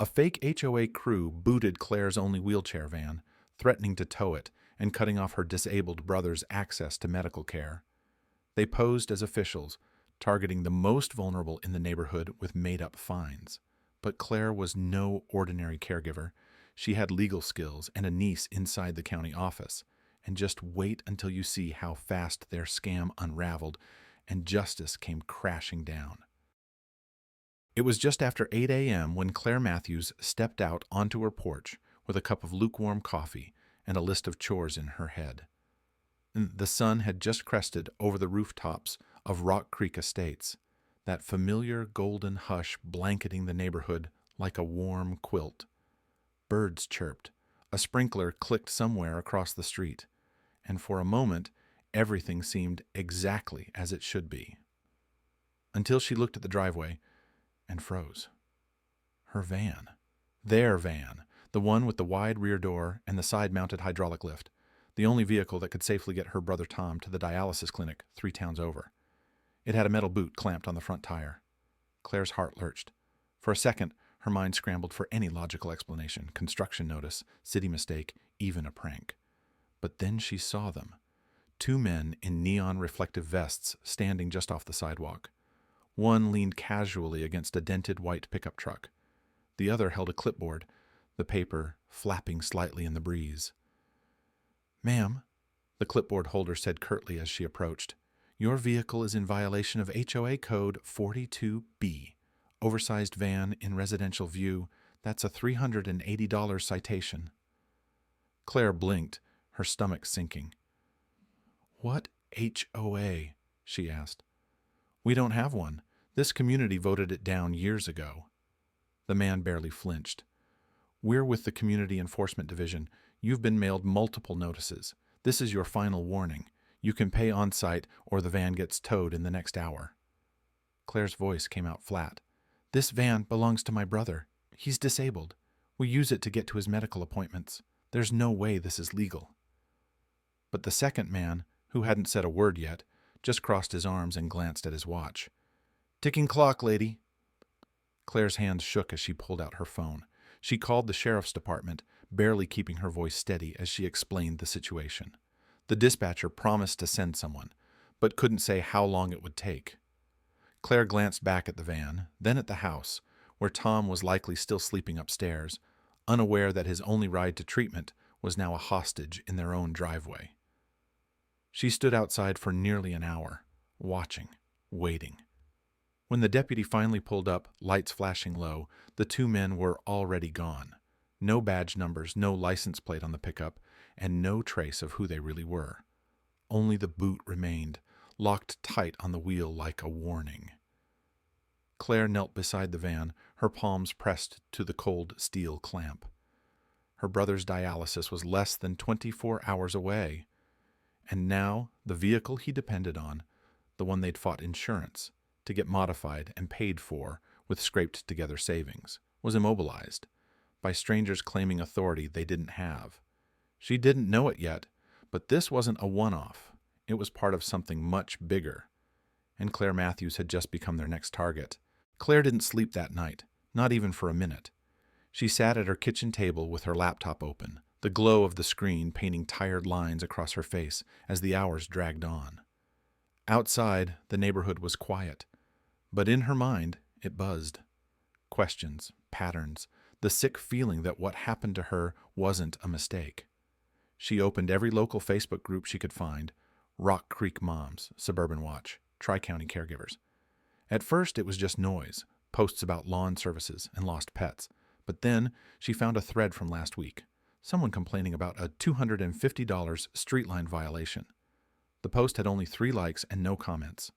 A fake HOA crew booted Claire's only wheelchair van, threatening to tow it and cutting off her disabled brother's access to medical care. They posed as officials, targeting the most vulnerable in the neighborhood with made-up fines. But Claire was no ordinary caregiver. She had legal skills and a niece inside the county office. And just wait until you see how fast their scam unraveled and justice came crashing down. It was just after 8 a.m. when Claire Matthews stepped out onto her porch with a cup of lukewarm coffee and a list of chores in her head. The sun had just crested over the rooftops of Rock Creek Estates, that familiar golden hush blanketing the neighborhood like a warm quilt. Birds chirped, a sprinkler clicked somewhere across the street, and for a moment everything seemed exactly as it should be. Until she looked at the driveway and froze. Her van. Their van. The one with the wide rear door and the side-mounted hydraulic lift. The only vehicle that could safely get her brother Tom to the dialysis clinic 3 towns over. It had a metal boot clamped on the front tire. Claire's heart lurched. For a second, her mind scrambled for any logical explanation, construction notice, city mistake, even a prank. But then she saw them. 2 men in neon reflective vests standing just off the sidewalk. One leaned casually against a dented white pickup truck. The other held a clipboard, the paper flapping slightly in the breeze. "Ma'am," the clipboard holder said curtly as she approached, "your vehicle is in violation of HOA Code 42B. Oversized van in residential view. That's a $380 citation." Claire blinked, her stomach sinking. "What HOA?" she asked. "We don't have one. This community voted it down years ago." The man barely flinched. "We're with the Community Enforcement Division. You've been mailed multiple notices. This is your final warning. You can pay on-site or the van gets towed in the next hour." Claire's voice came out flat. "This van belongs to my brother. He's disabled. We use it to get to his medical appointments. There's no way this is legal." But the second man, who hadn't said a word yet, just crossed his arms and glanced at his watch. "Ticking clock, lady." Claire's hands shook as she pulled out her phone. She called the sheriff's department, barely keeping her voice steady as she explained the situation. The dispatcher promised to send someone, but couldn't say how long it would take. Claire glanced back at the van, then at the house, where Tom was likely still sleeping upstairs, unaware that his only ride to treatment was now a hostage in their own driveway. She stood outside for nearly an hour, watching, waiting. When the deputy finally pulled up, lights flashing low, the 2 men were already gone. No badge numbers, no license plate on the pickup, and no trace of who they really were. Only the boot remained, locked tight on the wheel like a warning. Claire knelt beside the van, her palms pressed to the cold steel clamp. Her brother's dialysis was less than 24 hours away. And now the vehicle he depended on, the one they'd fought insurance to get modified and paid for with scraped-together savings, was immobilized by strangers claiming authority they didn't have. She didn't know it yet, but this wasn't a one-off. It was part of something much bigger. And Claire Matthews had just become their next target. Claire didn't sleep that night, not even for a minute. She sat at her kitchen table with her laptop open, the glow of the screen painting tired lines across her face as the hours dragged on. Outside, the neighborhood was quiet, but in her mind, it buzzed. Questions, patterns, the sick feeling that what happened to her wasn't a mistake. She opened every local Facebook group she could find: Rock Creek Moms, Suburban Watch, Tri-County Caregivers. At first, it was just noise, posts about lawn services and lost pets. But then she found a thread from last week, someone complaining about a $250 street line violation. The post had only 3 likes and no comments.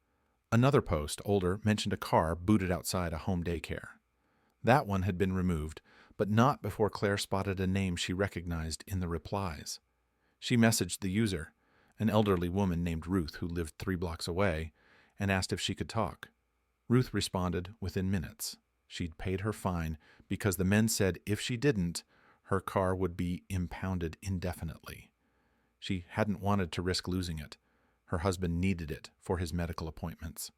Another post, older, mentioned a car booted outside a home daycare. That one had been removed, but not before Claire spotted a name she recognized in the replies. She messaged the user, an elderly woman named Ruth who lived 3 blocks away, and asked if she could talk. Ruth responded within minutes. She'd paid her fine because the men said if she didn't, her car would be impounded indefinitely. She hadn't wanted to risk losing it. Her husband needed it for his medical appointments.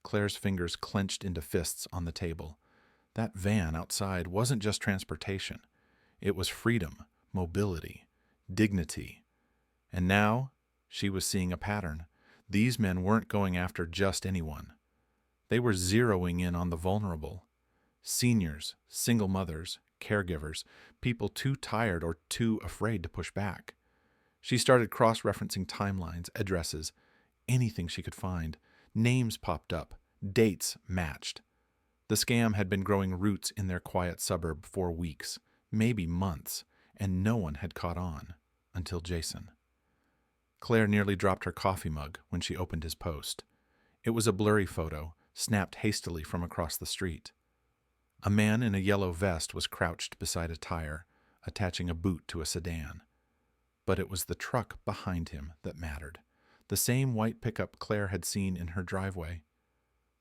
Claire's fingers clenched into fists on the table. That van outside wasn't just transportation. It was freedom, mobility, dignity. And now she was seeing a pattern. These men weren't going after just anyone. They were zeroing in on the vulnerable. Seniors, single mothers, caregivers, people too tired or too afraid to push back. She started cross-referencing timelines, addresses, anything she could find. Names popped up, dates matched. The scam had been growing roots in their quiet suburb for weeks, maybe months, and no one had caught on until Jason. Claire nearly dropped her coffee mug when she opened his post. It was a blurry photo, snapped hastily from across the street. A man in a yellow vest was crouched beside a tire, attaching a boot to a sedan. But it was the truck behind him that mattered, the same white pickup Claire had seen in her driveway.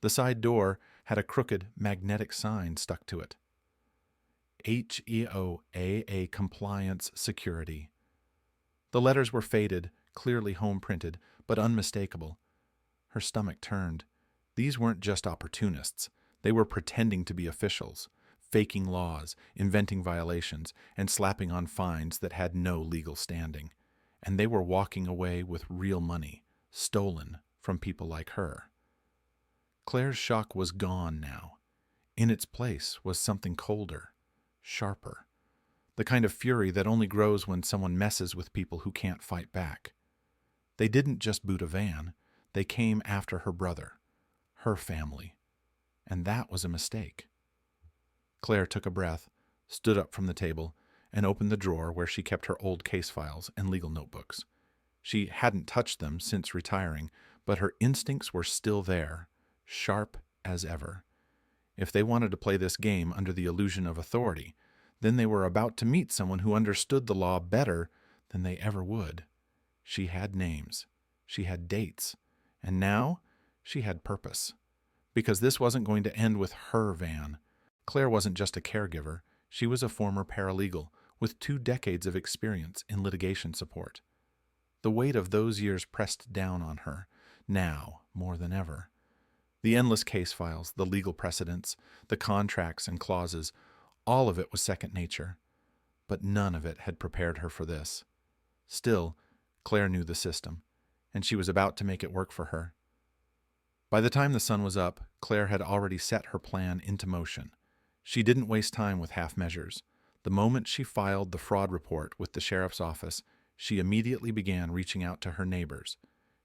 The side door had a crooked, magnetic sign stuck to it. HOA Compliance Security. The letters were faded, clearly home-printed, but unmistakable. Her stomach turned. These weren't just opportunists. They were pretending to be officials, faking laws, inventing violations, and slapping on fines that had no legal standing. And they were walking away with real money, stolen from people like her. Claire's shock was gone now. In its place was something colder, sharper, the kind of fury that only grows when someone messes with people who can't fight back. They didn't just boot a van, they came after her brother, her family, and that was a mistake. Claire took a breath, stood up from the table, and opened the drawer where she kept her old case files and legal notebooks. She hadn't touched them since retiring, but her instincts were still there, sharp as ever. If they wanted to play this game under the illusion of authority, then they were about to meet someone who understood the law better than they ever would. She had names, she had dates, and now she had purpose. Because this wasn't going to end with her van. Claire wasn't just a caregiver, she was a former paralegal with 2 decades of experience in litigation support. The weight of those years pressed down on her, now more than ever. The endless case files, the legal precedents, the contracts and clauses, all of it was second nature. But none of it had prepared her for this. Still, Claire knew the system, and she was about to make it work for her. By the time the sun was up, Claire had already set her plan into motion. She didn't waste time with half measures. The moment she filed the fraud report with the sheriff's office, she immediately began reaching out to her neighbors.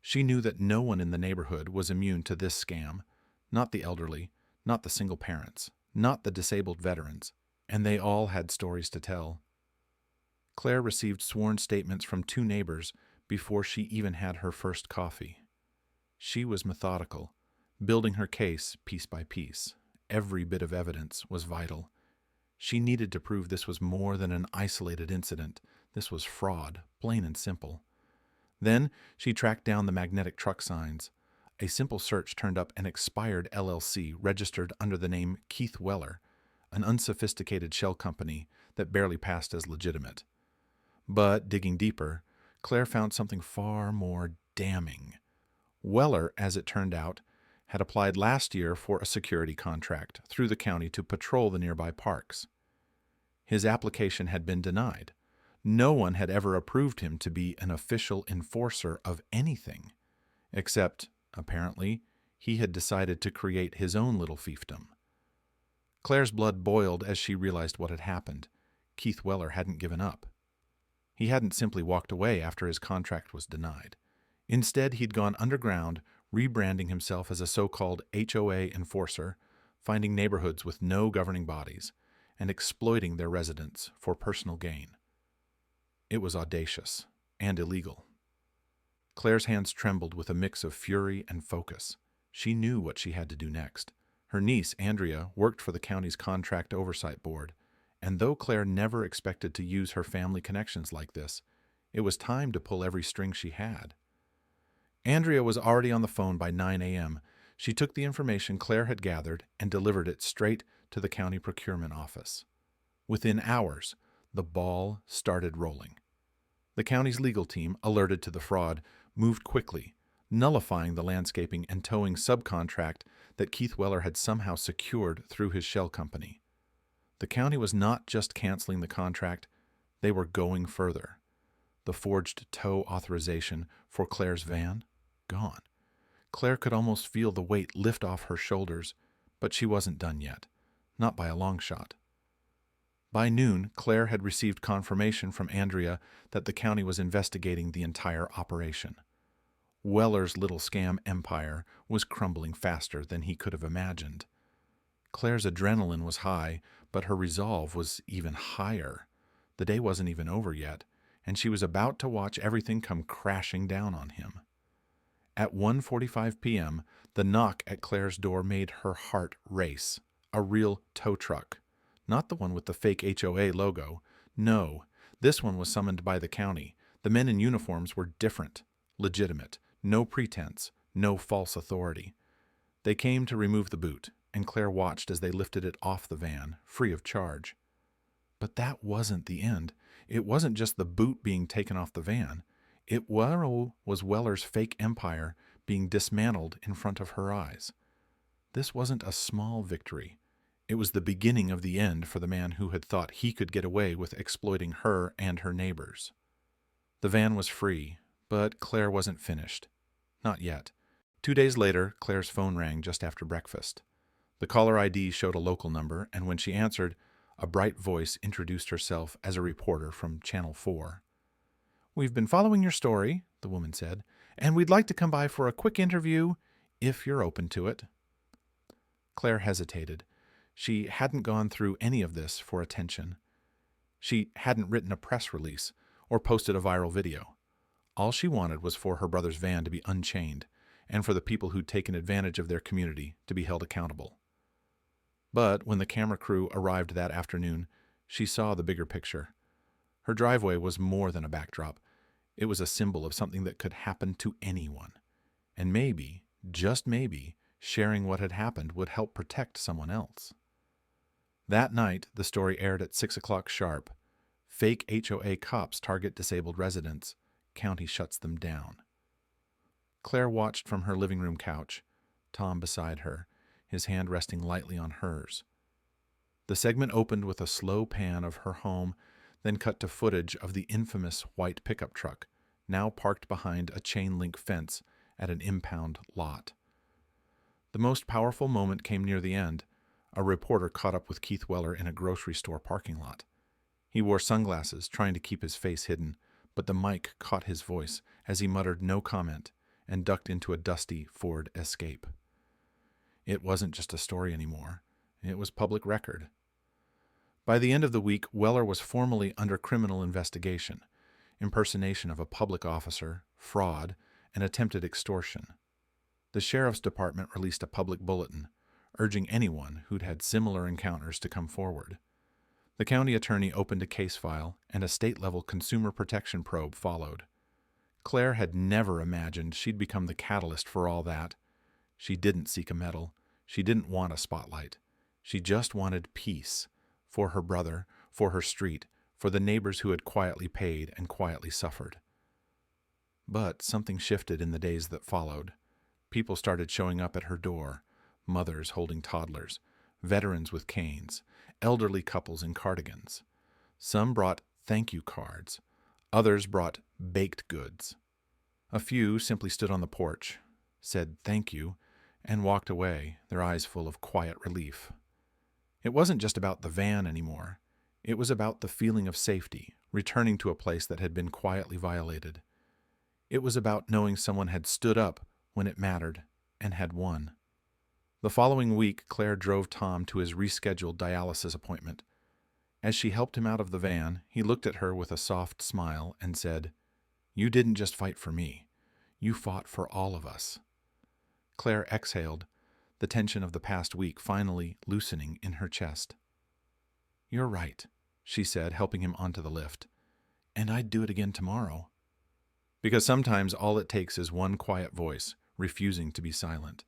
She knew that no one in the neighborhood was immune to this scam, not the elderly, not the single parents, not the disabled veterans, and they all had stories to tell. Claire received sworn statements from 2 neighbors before she even had her first coffee. She was methodical, building her case piece by piece. Every bit of evidence was vital. She needed to prove this was more than an isolated incident. This was fraud, plain and simple. Then she tracked down the magnetic truck signs. A simple search turned up an expired LLC registered under the name Keith Weller, an unsophisticated shell company that barely passed as legitimate. But digging deeper, Claire found something far more damning. Weller, as it turned out, had applied last year for a security contract through the county to patrol the nearby parks. His application had been denied. No one had ever approved him to be an official enforcer of anything, except, apparently, he had decided to create his own little fiefdom. Claire's blood boiled as she realized what had happened. Keith Weller hadn't given up. He hadn't simply walked away after his contract was denied. Instead, he'd gone underground, rebranding himself as a so-called HOA enforcer, finding neighborhoods with no governing bodies, and exploiting their residents for personal gain. It was audacious and illegal. Claire's hands trembled with a mix of fury and focus. She knew what she had to do next. Her niece, Andrea, worked for the county's contract oversight board, and though Claire never expected to use her family connections like this, it was time to pull every string she had. Andrea was already on the phone by 9 a.m. She took the information Claire had gathered and delivered it straight to the county procurement office. Within hours, the ball started rolling. The county's legal team, alerted to the fraud, moved quickly, nullifying the landscaping and towing subcontract that Keith Weller had somehow secured through his shell company. The county was not just canceling the contract, they were going further. The forged tow authorization for Claire's van? Gone. Claire could almost feel the weight lift off her shoulders, but she wasn't done yet. Not by a long shot. By noon, Claire had received confirmation from Andrea that the county was investigating the entire operation. Weller's little scam empire was crumbling faster than he could have imagined. Claire's adrenaline was high, but her resolve was even higher. The day wasn't even over yet, and she was about to watch everything come crashing down on him. At 1:45 p.m., the knock at Claire's door made her heart race. A real tow truck. Not the one with the fake HOA logo. No, this one was summoned by the county. The men in uniforms were different, legitimate, no pretense, no false authority. They came to remove the boot, and Claire watched as they lifted it off the van, free of charge. But that wasn't the end. It wasn't just the boot being taken off the van. It was Weller's fake empire being dismantled in front of her eyes. This wasn't a small victory. It was the beginning of the end for the man who had thought he could get away with exploiting her and her neighbors. The van was free, but Claire wasn't finished. Not yet. 2 days later, Claire's phone rang just after breakfast. The caller ID showed a local number, and when she answered, a bright voice introduced herself as a reporter from Channel 4. "We've been following your story," the woman said, "and we'd like to come by for a quick interview, if you're open to it." Claire hesitated. She hadn't gone through any of this for attention. She hadn't written a press release or posted a viral video. All she wanted was for her brother's van to be unchained and for the people who'd taken advantage of their community to be held accountable. But when the camera crew arrived that afternoon, she saw the bigger picture. Her driveway was more than a backdrop. It was a symbol of something that could happen to anyone. And maybe, just maybe, sharing what had happened would help protect someone else. That night, the story aired at 6 o'clock sharp. Fake HOA cops target disabled residents. County shuts them down. Claire watched from her living room couch, Tom beside her, his hand resting lightly on hers. The segment opened with a slow pan of her home, then cut to footage of the infamous white pickup truck, now parked behind a chain-link fence at an impound lot. The most powerful moment came near the end. A reporter caught up with Keith Weller in a grocery store parking lot. He wore sunglasses, trying to keep his face hidden, but the mic caught his voice as he muttered no comment and ducked into a dusty Ford Escape. It wasn't just a story anymore. It was public record. By the end of the week, Weller was formally under criminal investigation, impersonation of a public officer, fraud, and attempted extortion. The sheriff's department released a public bulletin, urging anyone who'd had similar encounters to come forward. The county attorney opened a case file, and a state-level consumer protection probe followed. Claire had never imagined she'd become the catalyst for all that. She didn't seek a medal. She didn't want a spotlight. She just wanted peace, for her brother, for her street, for the neighbors who had quietly paid and quietly suffered. But something shifted in the days that followed. People started showing up at her door, mothers holding toddlers, veterans with canes, elderly couples in cardigans. Some brought thank you cards. Others brought baked goods. A few simply stood on the porch, said thank you, and walked away, their eyes full of quiet relief. It wasn't just about the van anymore. It was about the feeling of safety, returning to a place that had been quietly violated. It was about knowing someone had stood up when it mattered and had won. The following week, Claire drove Tom to his rescheduled dialysis appointment. As she helped him out of the van, he looked at her with a soft smile and said, "You didn't just fight for me. You fought for all of us." Claire exhaled, the tension of the past week finally loosening in her chest. "You're right," she said, helping him onto the lift. "And I'd do it again tomorrow." Because sometimes all it takes is one quiet voice, refusing to be silent.